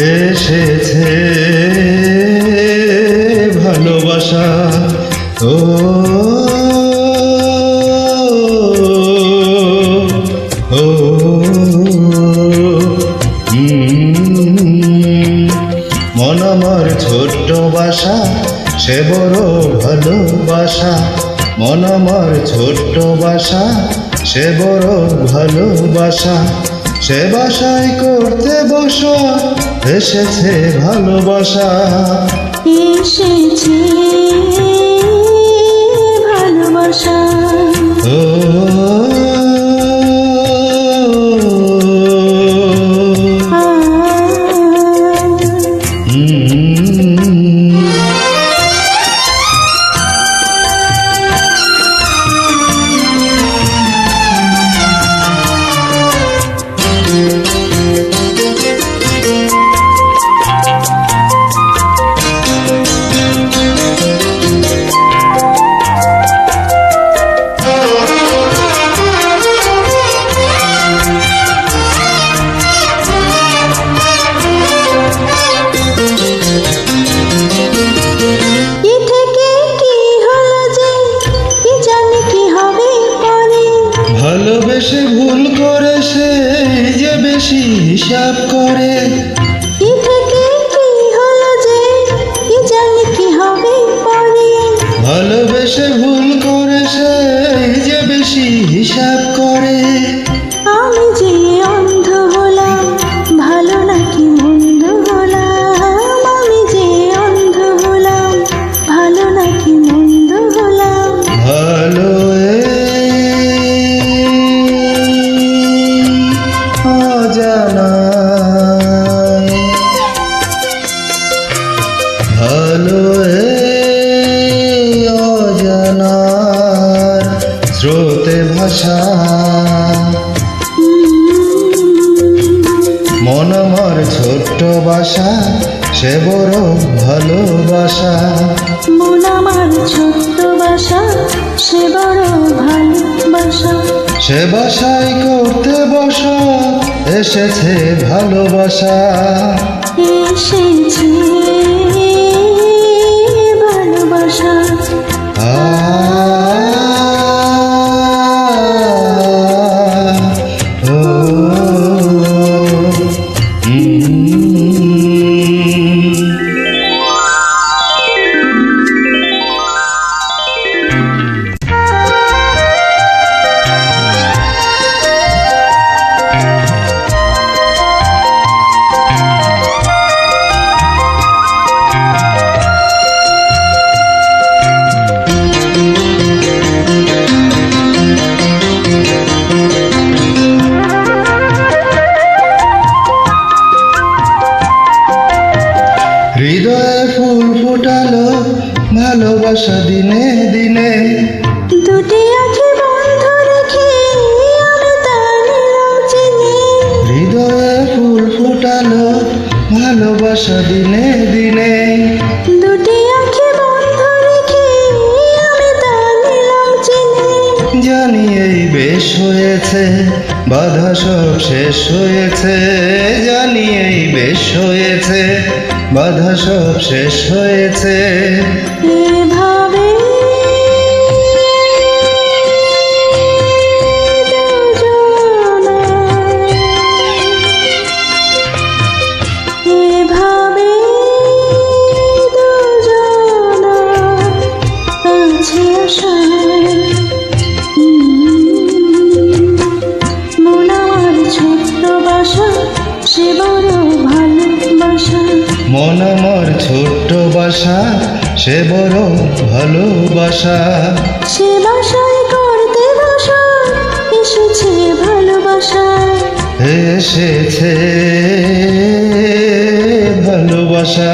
এসেছে ভালোবাসা ও ও মন আমার ছোট্ট বাসা সে বড় ভালোবাসা মন আমার ছোট্ট বাসা সে বড় ভালোবাসা সে বাসায় করতে বসা এসেছে ভালোবাসা এসেছে ভালোবাসা ও ভালোবেসে ভুল করে সে যে বেশি হিসাব করে কি থেকে কি হলো যে কি জানি কি হবে পরে ভালোবেসে ভুল করে সে যে বেশি হিসাব করে আমি যে অন্ধ হলাম ভালো নাকি মন্দ হলাম আমি যে অন্ধ হলাম ভালো নাকি মন্দ হলাম ভালো ভালো অজানার স্রোতে ভাষা মন আমার ছোট্ট বাসা সে বড় ভালোবাসা মন আমার ছোট্ট বাসা সে বড় ভালোবাসা সে বাসায় করতে বসা এসেছে ভালোবাসা এসেছে ভালোবাসা হৃদয়ে ফুল ফোটালো ভালোবাসা দিনে দিনে দুটি আঁখি বন্ধ রেখে আমি তার নিলাম চিনি হৃদয়ে ফুল ফোটালো ভালোবাসা দিনে দিনে দুটি আঁখি বন্ধ রেখে আমি তার নিলাম চিনি জানি এই বেশ হয়েছে বাধা সব শেষ হয়েছে জানি এই বেশ হয়েছে বাধা সব শেষ হয়েছে এভাবে দুজনা মন আমার ছোট্ট বাসা, সে বড় ভালোবাসা। সে বাসায় করতে বসা, এসেছে ভালোবাসা। এসেছে ভালোবাসা।